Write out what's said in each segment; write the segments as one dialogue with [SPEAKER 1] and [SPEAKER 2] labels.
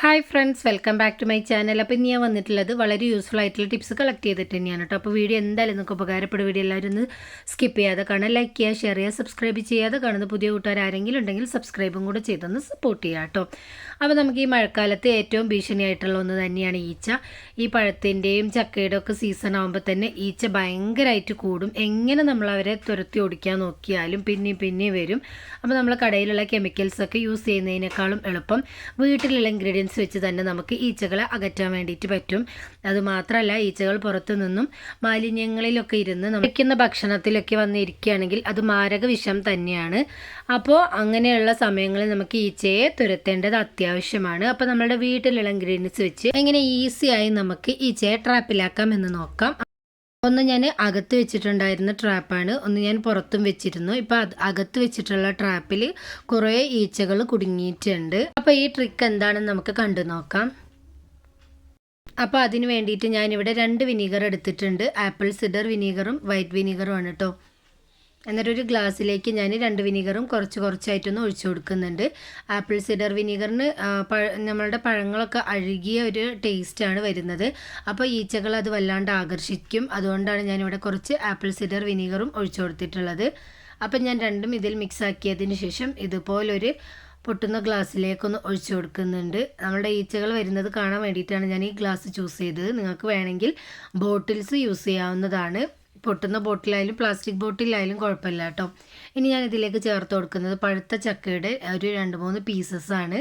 [SPEAKER 1] Hi friends, welcome back to my channel. അപ്പോൾ ഇന്ന് ഞാൻ വന്നിട്ടുള്ളത് വളരെ യൂസ്ഫുൾ ആയിട്ടുള്ള ടിപ്സ് കളക്ട് ചെയ്തിട്ട് തന്നെയാണ് കേട്ടോ. അപ്പോൾ വീഡിയോ എന്തായാലും നിങ്ങൾക്ക് ഉപകാരപ്പെടും. വീഡിയോ എല്ലാവരും ഒന്ന് സ്കിപ്പ് ചെയ്യാതെ കാണാൻ, ലൈക്ക് ചെയ്യുക, ഷെയർ ചെയ്യുക, സബ്സ്ക്രൈബ് ചെയ്യാതെ കാണുന്ന പുതിയ കൂട്ടുകാർ ആരെങ്കിലും ഉണ്ടെങ്കിൽ സബ്സ്ക്രൈബും കൂടെ ചെയ്തൊന്ന് സപ്പോർട്ട് ചെയ്യുക കേട്ടോ. അപ്പോൾ നമുക്ക് ഈ മഴക്കാലത്ത് ഏറ്റവും ഭീഷണിയായിട്ടുള്ള ഒന്ന് തന്നെയാണ് ഈച്ച. ഈ പഴത്തിൻ്റെയും ചക്കയുടെ ഒക്കെ സീസൺ ആകുമ്പോൾ തന്നെ ഈച്ച ഭയങ്കരമായിട്ട് കൂടും. എങ്ങനെ നമ്മൾ അവരെ തുരത്തി ഓടിക്കാൻ നോക്കിയാലും പിന്നെയും വരും. അപ്പോൾ നമ്മൾ കടയിലുള്ള കെമിക്കൽസൊക്കെ യൂസ് ചെയ്യുന്നതിനേക്കാളും എളുപ്പം വീട്ടിലുള്ള ഇൻഗ്രീഡിയൻസ് വെച്ച് തന്നെ നമുക്ക് ഈച്ചകളെ അകറ്റാൻ വേണ്ടിയിട്ട് പറ്റും. അതുമാത്രമല്ല, ഈച്ചകൾ പുറത്തു നിന്നും മാലിന്യങ്ങളിലൊക്കെ ഇരുന്ന് വയ്ക്കുന്ന ഭക്ഷണത്തിലൊക്കെ വന്നിരിക്കുകയാണെങ്കിൽ അത് മാരക വിഷം തന്നെയാണ്. അപ്പോൾ അങ്ങനെയുള്ള സമയങ്ങളിൽ നമുക്ക് ഈച്ചയെ തുരത്തേണ്ടത് അത്യാവശ്യമാണ്. അപ്പോൾ നമ്മുടെ വീട്ടിലുള്ള ഇൻഗ്രീഡിയൻസ് വെച്ച് എങ്ങനെ ഈസിയായി നമുക്ക് ഈച്ചയെ ട്രാപ്പിലാക്കാം എന്ന് നോക്കാം. ഒന്ന് ഞാൻ അകത്ത് വെച്ചിട്ടുണ്ടായിരുന്ന ട്രാപ്പാണ്, ഒന്ന് ഞാൻ പുറത്തും വെച്ചിരുന്നു. ഇപ്പം അകത്ത് വെച്ചിട്ടുള്ള ട്രാപ്പിൽ കുറേ ഈച്ചകൾ കുടുങ്ങിയിട്ടുണ്ട്. അപ്പോൾ ഈ ട്രിക്ക് എന്താണെന്ന് നമുക്ക് കണ്ടു നോക്കാം. അപ്പോൾ അതിന് വേണ്ടിയിട്ട് ഞാനിവിടെ 2 വിനീഗർ എടുത്തിട്ടുണ്ട്. ആപ്പിൾ സിഡർ വിനീഗറും വൈറ്റ് വിനീഗറും ആണ് കേട്ടോ. എന്നിട്ടൊരു ഗ്ലാസ്സിലേക്ക് ഞാൻ 2 വിനീഗറും കുറച്ചായിട്ടൊന്ന് ഒഴിച്ചു കൊടുക്കുന്നുണ്ട്. ആപ്പിൾ സിഡർ വിനീഗറിന് നമ്മളുടെ പഴങ്ങളൊക്കെ അഴുകിയ ഒരു ടേസ്റ്റാണ് വരുന്നത്. അപ്പോൾ ഈച്ചകൾ അത് വല്ലാണ്ട് ആകർഷിക്കും. അതുകൊണ്ടാണ് ഞാനിവിടെ കുറച്ച് ആപ്പിൾ സിഡർ വിനീഗറും ഒഴിച്ചു കൊടുത്തിട്ടുള്ളത്. അപ്പം ഞാൻ രണ്ടും ഇതിൽ മിക്സ് ആക്കിയതിന് ശേഷം ഇതുപോലൊരു പൊട്ടുന്ന ഗ്ലാസ്സിലേക്കൊന്ന് ഒഴിച്ചു കൊടുക്കുന്നുണ്ട്. നമ്മുടെ ഈച്ചകൾ വരുന്നത് കാണാൻ വേണ്ടിയിട്ടാണ് ഞാൻ ഈ ഗ്ലാസ് ചൂസ് ചെയ്തത്. നിങ്ങൾക്ക് വേണമെങ്കിൽ ബോട്ടിൽസ് യൂസ് ചെയ്യാവുന്നതാണ്. പൊട്ടുന്ന ബോട്ടിലായാലും പ്ലാസ്റ്റിക് ബോട്ടിലായാലും കുഴപ്പമില്ല കേട്ടോ. ഇനി ഞാൻ ഇതിലേക്ക് ചേർത്ത് കൊടുക്കുന്നത് പഴുത്ത ചക്കയുടെ ഒരു 2-3 പീസസ്സാണ്.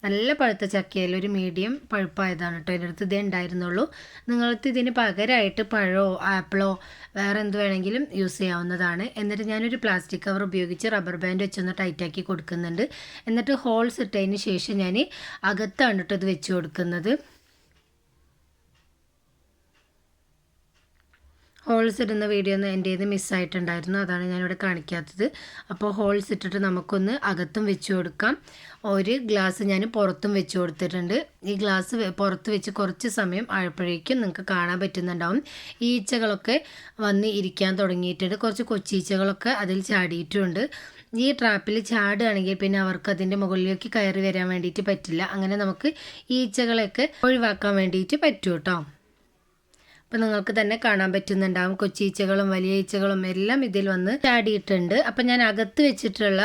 [SPEAKER 1] നല്ല പഴുത്ത ചക്കയിൽ ഒരു മീഡിയം പഴുപ്പായതാണ് കേട്ടോ. എൻ്റെ അടുത്ത് ഇതേ ഉണ്ടായിരുന്നുള്ളൂ. നിങ്ങൾക്ക് ഇതിന് പകരമായിട്ട് പഴമോ ആപ്പിളോ വേറെ എന്ത് വേണമെങ്കിലും യൂസ് ചെയ്യാവുന്നതാണ്. എന്നിട്ട് ഞാനൊരു പ്ലാസ്റ്റിക് കവർ ഉപയോഗിച്ച് റബ്ബർ ബാൻഡ് വെച്ചൊന്ന് ടൈറ്റാക്കി കൊടുക്കുന്നുണ്ട്. എന്നിട്ട് ഹോൾസ് ഇട്ടതിന് ശേഷം ഞാൻ അകത്താണ് കേട്ടോ ഇത് വെച്ച് കൊടുക്കുന്നത്. ഹോൾസ് ഇടുന്ന വീഡിയോ ഒന്ന് എൻ്റേത് മിസ്സായിട്ടുണ്ടായിരുന്നു, അതാണ് ഞാനിവിടെ കാണിക്കാത്തത്. അപ്പോൾ ഹോൾസ് ഇട്ടിട്ട് നമുക്കൊന്ന് അകത്തും വെച്ച് കൊടുക്കാം. ഒരു ഗ്ലാസ് ഞാൻ പുറത്തും വെച്ച് കൊടുത്തിട്ടുണ്ട്. ഈ ഗ്ലാസ് പുറത്ത് വെച്ച് കുറച്ച് സമയം ആയപ്പോഴേക്കും നിങ്ങൾക്ക് കാണാൻ പറ്റുന്നുണ്ടാവും ഈച്ചകളൊക്കെ വന്ന് ഇരിക്കാൻ തുടങ്ങിയിട്ടുണ്ട്. കുറച്ച് കൊച്ചീച്ചകളൊക്കെ അതിൽ ചാടിയിട്ടുമുണ്ട്. ഈ ട്രാപ്പിൽ ചാടുകയാണെങ്കിൽ പിന്നെ അവർക്ക് അതിൻ്റെ മുകളിലേക്ക് കയറി വരാൻ വേണ്ടിയിട്ട് പറ്റില്ല. അങ്ങനെ നമുക്ക് ഈച്ചകളെയൊക്കെ ഒഴിവാക്കാൻ വേണ്ടിയിട്ട് പറ്റും കേട്ടോ. അപ്പം നിങ്ങൾക്ക് തന്നെ കാണാൻ പറ്റുന്നുണ്ടാവും കൊച്ചീച്ചകളും വലിയ ഈച്ചകളും എല്ലാം ഇതിൽ വന്ന് ചാടിയിട്ടുണ്ട്. അപ്പം ഞാൻ അകത്ത് വെച്ചിട്ടുള്ള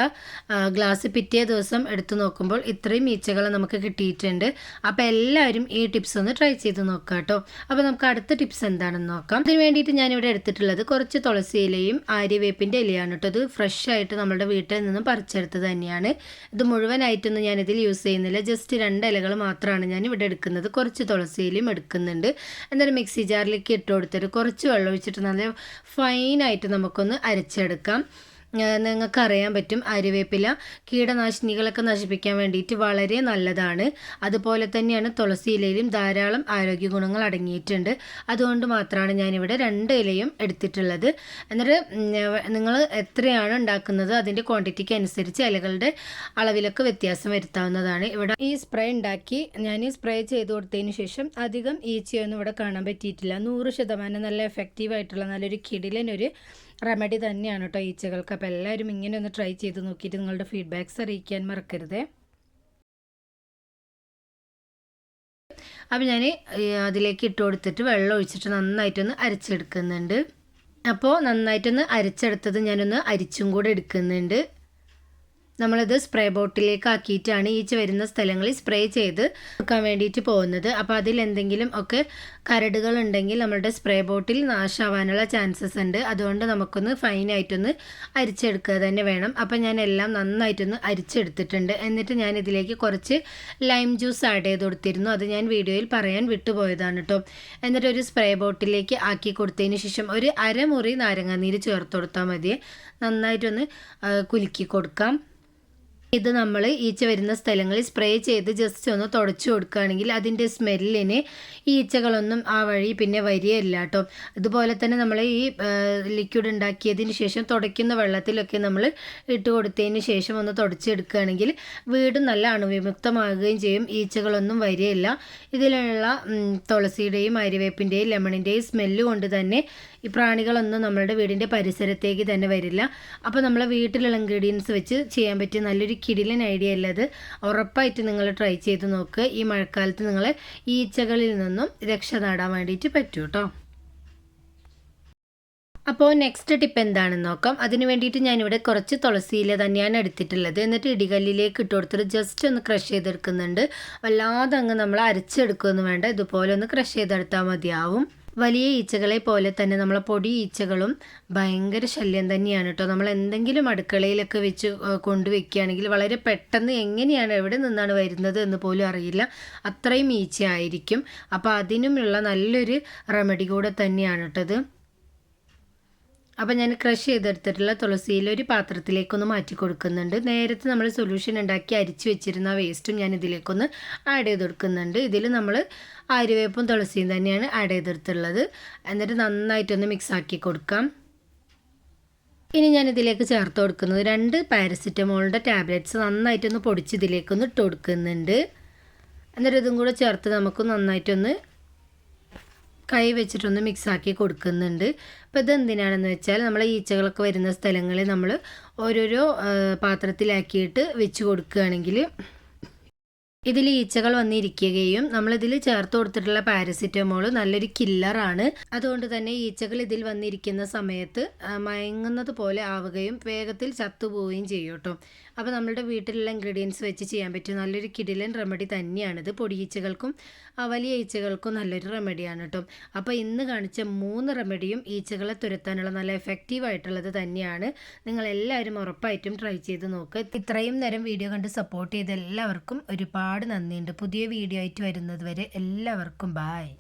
[SPEAKER 1] ഗ്ലാസ് പിറ്റേ ദിവസം എടുത്തു നോക്കുമ്പോൾ ഇത്രയും ഈച്ചകൾ നമുക്ക് കിട്ടിയിട്ടുണ്ട്. അപ്പോൾ എല്ലാവരും ഈ ടിപ്സ് ഒന്ന് ട്രൈ ചെയ്ത് നോക്കാം കേട്ടോ. അപ്പോൾ നമുക്ക് അടുത്ത ടിപ്സ് എന്താണെന്ന് നോക്കാം. അതിന് വേണ്ടിയിട്ട് ഞാനിവിടെ എടുത്തിട്ടുള്ളത് കുറച്ച് തുളസി ഇലയും ആര്യവേപ്പിൻ്റെ ഇലയാണ് കേട്ടോ. ഇത് ഫ്രഷ് ആയിട്ട് നമ്മുടെ വീട്ടിൽ നിന്നും പറിച്ചെടുത്തത് തന്നെയാണ്. ഇത് മുഴുവനായിട്ടൊന്നും ഞാനിതിൽ യൂസ് ചെയ്യുന്നില്ല. ജസ്റ്റ് 2 ഇലകൾ മാത്രമാണ് ഞാൻ ഇവിടെ എടുക്കുന്നത്. കുറച്ച് തുളസി ഇലയും എടുക്കുന്നുണ്ട്. എന്നിട്ട് മിക്സി ജാറിൽ ഇട്ട് കൊടുത്തിട്ട് കുറച്ച് വെള്ളം ഒഴിച്ചിട്ട് നല്ല ഫൈനായിട്ട് നമുക്കൊന്ന് അരച്ചെടുക്കാം. നിങ്ങൾക്കറിയാൻ പറ്റും ആര്യവേപ്പില കീടനാശിനികളൊക്കെ നശിപ്പിക്കാൻ വേണ്ടിയിട്ട് വളരെ നല്ലതാണ്. അതുപോലെ തന്നെയാണ് തുളസി ഇലയിലും ധാരാളം ആരോഗ്യ ഗുണങ്ങൾ അടങ്ങിയിട്ടുണ്ട്. അതുകൊണ്ട് മാത്രമാണ് ഞാനിവിടെ 2 ഇലയും എടുത്തിട്ടുള്ളത്. എന്നിട്ട് നിങ്ങൾ എത്രയാണ് ഉണ്ടാക്കുന്നത് അതിൻ്റെ ക്വാണ്ടിറ്റിക്ക് അനുസരിച്ച് ഇലകളുടെ അളവിലൊക്കെ വ്യത്യാസം വരുത്താവുന്നതാണ്. ഇവിടെ ഈ സ്പ്രേ ഉണ്ടാക്കി ഞാൻ ഈ സ്പ്രേ ചെയ്ത് കൊടുത്തതിന് ശേഷം അധികം ഈച്ചയൊന്നും ഇവിടെ കാണാൻ പറ്റിയിട്ടില്ല. 100% നല്ല എഫക്റ്റീവായിട്ടുള്ള നല്ലൊരു കിടിലനൊരു റെമഡി തന്നെയാണ് കേട്ടോ ഈച്ചകൾക്ക്. അപ്പോൾ എല്ലാവരും ഇങ്ങനെ ഒന്ന് ട്രൈ ചെയ്ത് നോക്കിയിട്ട് നിങ്ങളുടെ ഫീഡ്ബാക്ക്സ് അറിയിക്കാൻ മറക്കരുതേ. അപ്പോൾ ഞാൻ അതിലേക്ക് ഇട്ട് കൊടുത്തിട്ട് വെള്ളം ഒഴിച്ചിട്ട് നന്നായിട്ടൊന്ന് അരച്ചെടുക്കുന്നുണ്ട്. അപ്പോൾ നന്നായിട്ടൊന്ന് അരച്ചെടുത്തത് ഞാനൊന്ന് അരിച്ചും കൂടെ എടുക്കുന്നുണ്ട്. നമ്മളിത് സ്പ്രേ ബോട്ടിലേക്ക് ആക്കിയിട്ടാണ് ഈച്ച വരുന്ന സ്ഥലങ്ങളിൽ സ്പ്രേ ചെയ്ത് വെക്കാൻ വേണ്ടിയിട്ട് പോകുന്നത്. അപ്പോൾ അതിൽ എന്തെങ്കിലും ഒക്കെ കരടുകൾ ഉണ്ടെങ്കിൽ നമ്മളുടെ സ്പ്രേ ബോട്ടിൽ നാശമാവാനുള്ള ചാൻസസ് ഉണ്ട്. അതുകൊണ്ട് നമുക്കൊന്ന് ഫൈനായിട്ടൊന്ന് അരിച്ചെടുക്കുക തന്നെ വേണം. അപ്പോൾ ഞാൻ എല്ലാം നന്നായിട്ടൊന്ന് അരിച്ചെടുത്തിട്ടുണ്ട്. എന്നിട്ട് ഞാൻ ഇതിലേക്ക് കുറച്ച് ലൈം ജ്യൂസ് ആഡ് ചെയ്ത് കൊടുത്തിരുന്നു. അത് ഞാൻ വീഡിയോയിൽ പറയാൻ വിട്ടുപോയതാണ് കേട്ടോ. എന്നിട്ട് ഒരു സ്പ്രേ ബോട്ടിലേക്ക് ആക്കി കൊടുത്തതിന് ശേഷം ഒരു അരമുറി നാരങ്ങാനീര് ചേർത്ത് കൊടുത്താൽ മതി. നന്നായിട്ടൊന്ന് കുലുക്കി കൊടുക്കാം. ഇത് നമ്മൾ ഈച്ച വരുന്ന സ്ഥലങ്ങളിൽ സ്പ്രേ ചെയ്ത് ജസ്റ്റ് ഒന്ന് തുടച്ചു കൊടുക്കുകയാണെങ്കിൽ അതിൻ്റെ സ്മെല്ലിന് ഈച്ചകളൊന്നും ആ വഴി പിന്നെ വരികയില്ല കേട്ടോ. അതുപോലെ തന്നെ നമ്മൾ ഈ ലിക്വിഡ് ഉണ്ടാക്കിയതിന് ശേഷം തുടയ്ക്കുന്ന വെള്ളത്തിലൊക്കെ നമ്മൾ ഇട്ട് കൊടുത്തതിന് ശേഷം ഒന്ന് തുടച്ചെടുക്കുകയാണെങ്കിൽ വീട് നല്ല അണുവിമുക്തമാകുകയും ചെയ്യും. ഈച്ചകളൊന്നും വരികയില്ല. ഇതിലുള്ള തുളസിയുടെയും ആര്യവേപ്പിൻ്റെയും ലെമണിൻ്റെയും സ്മെല്ല് കൊണ്ട് തന്നെ ഈ പ്രാണികളൊന്നും നമ്മളുടെ വീടിൻ്റെ പരിസരത്തേക്ക് തന്നെ വരില്ല. അപ്പോൾ നമ്മളെ വീട്ടിലുള്ള ഇൻഗ്രീഡിയൻസ് വെച്ച് ചെയ്യാൻ പറ്റിയ നല്ലൊരു കിടിലൻ ഐഡിയ ഉള്ളത്. ഉറപ്പായിട്ട് നിങ്ങൾ ട്രൈ ചെയ്ത് നോക്കുക. ഈ മഴക്കാലത്ത് നിങ്ങൾ ഈച്ചകളിൽ നിന്നും രക്ഷ നേടാൻ വേണ്ടിയിട്ട് പറ്റും കേട്ടോ. അപ്പോൾ നെക്സ്റ്റ് ടിപ്പ് എന്താണെന്ന് നോക്കാം. അതിന് വേണ്ടിയിട്ട് ഞാനിവിടെ കുറച്ച് തുളസിയില തന്നെയാണ് എടുത്തിട്ടുള്ളത്. എന്നിട്ട് ഇടികല്ലിലേക്ക് ഇട്ട് കൊടുത്തിട്ട് ജസ്റ്റ് ഒന്ന് ക്രഷ് ചെയ്തെടുക്കുന്നുണ്ട്. വല്ലാതെ അങ്ങ് നമ്മൾ അരച്ചെടുക്കുകയൊന്നും വേണ്ട, ഇതുപോലെ ഒന്ന് ക്രഷ് ചെയ്തെടുത്താൽ മതിയാവും. വലിയ ഈച്ചകളെ പോലെ തന്നെ നമ്മളെ പൊടി ഈച്ചകളും ഭയങ്കര ശല്യം തന്നെയാണ് കേട്ടോ. നമ്മൾ എന്തെങ്കിലും അടുക്കളയിലൊക്കെ വെച്ച് കൊണ്ടുവയ്ക്കുകയാണെങ്കിൽ വളരെ പെട്ടെന്ന് എങ്ങനെയാണ് എവിടെ നിന്നാണ് വരുന്നത് എന്ന് പോലും അറിയില്ല, അത്രയും ഈച്ച ആയിരിക്കും. അപ്പോൾ അതിനുമുള്ള നല്ലൊരു റെമഡി കൂടെ തന്നെയാണ് കേട്ടത്. അപ്പോൾ ഞാൻ ക്രഷ് ചെയ്തെടുത്തിട്ടുള്ള തുളസിയിൽ ഒരു പാത്രത്തിലേക്കൊന്ന് മാറ്റി കൊടുക്കുന്നുണ്ട്. നേരത്തെ നമ്മൾ സൊല്യൂഷൻ ഉണ്ടാക്കി അരിച്ച് വെച്ചിരുന്ന വേസ്റ്റും ഞാൻ ഇതിലേക്കൊന്ന് ആഡ് ചെയ്ത് കൊടുക്കുന്നുണ്ട്. ഇതിൽ നമ്മൾ ആര്യവേപ്പും തുളസിയും തന്നെയാണ് ആഡ് ചെയ്തെടുത്തുള്ളത്. എന്നിട്ട് നന്നായിട്ടൊന്ന് മിക്സ് ആക്കി കൊടുക്കാം. ഇനി ഞാൻ ഇതിലേക്ക് ചേർത്ത് കൊടുക്കുന്നത് 2 പാരസിറ്റമോളിൻ്റെ ടാബ്ലറ്റ്സ് നന്നായിട്ടൊന്ന് പൊടിച്ച് ഇതിലേക്കൊന്ന് ഇട്ട് കൊടുക്കുന്നുണ്ട്. എന്നിട്ട് ഇതും കൂടെ ചേർത്ത് നമുക്ക് നന്നായിട്ടൊന്ന് കൈ വെച്ചിട്ടൊന്ന് മിക്സാക്കി കൊടുക്കുന്നുണ്ട്. അപ്പോൾ ഇതെന്തിനാണെന്ന് വെച്ചാൽ നമ്മൾ ഈച്ചകളൊക്കെ വരുന്ന സ്ഥലങ്ങളിൽ നമ്മൾ ഓരോരോ പാത്രത്തിലാക്കിയിട്ട് വെച്ച് കൊടുക്കുകയാണെങ്കിൽ ഇതിൽ ഈച്ചകൾ വന്നിരിക്കുകയും നമ്മളിതിൽ ചേർത്ത് കൊടുത്തിട്ടുള്ള പാരസിറ്റമോൾ നല്ലൊരു കില്ലറാണ്. അതുകൊണ്ട് തന്നെ ഈച്ചകൾ ഇതിൽ വന്നിരിക്കുന്ന സമയത്ത് മയങ്ങുന്നത് പോലെ ആവുകയും വേഗത്തിൽ ചത്തുപോവുകയും ചെയ്യും കേട്ടോ. അപ്പോൾ നമ്മളുടെ വീട്ടിലുള്ള ഇൻഗ്രീഡിയൻസ് വെച്ച് ചെയ്യാൻ പറ്റിയ നല്ലൊരു കിടിലൻ റെമഡി തന്നെയാണിത്. പൊടി ഈച്ചകൾക്കും വലിയ ഈച്ചകൾക്കും നല്ലൊരു റെമഡിയാണ് കേട്ടോ. അപ്പോൾ ഇന്ന് കാണിച്ച 3 റെമഡിയും ഈച്ചകളെ തുരത്താനുള്ള നല്ല എഫക്റ്റീവായിട്ടുള്ളത് തന്നെയാണ്. നിങ്ങളെല്ലാവരും ഉറപ്പായിട്ടും ട്രൈ ചെയ്ത് നോക്കുക. ഇത്രയും നേരം വീഡിയോ കണ്ട് സപ്പോർട്ട് ചെയ്ത എല്ലാവർക്കും ഒരുപാട് നന്ദിയുണ്ട്. പുതിയ വീഡിയോ ആയിട്ട് വരുന്നത് വരെ എല്ലാവർക്കും ബായ്.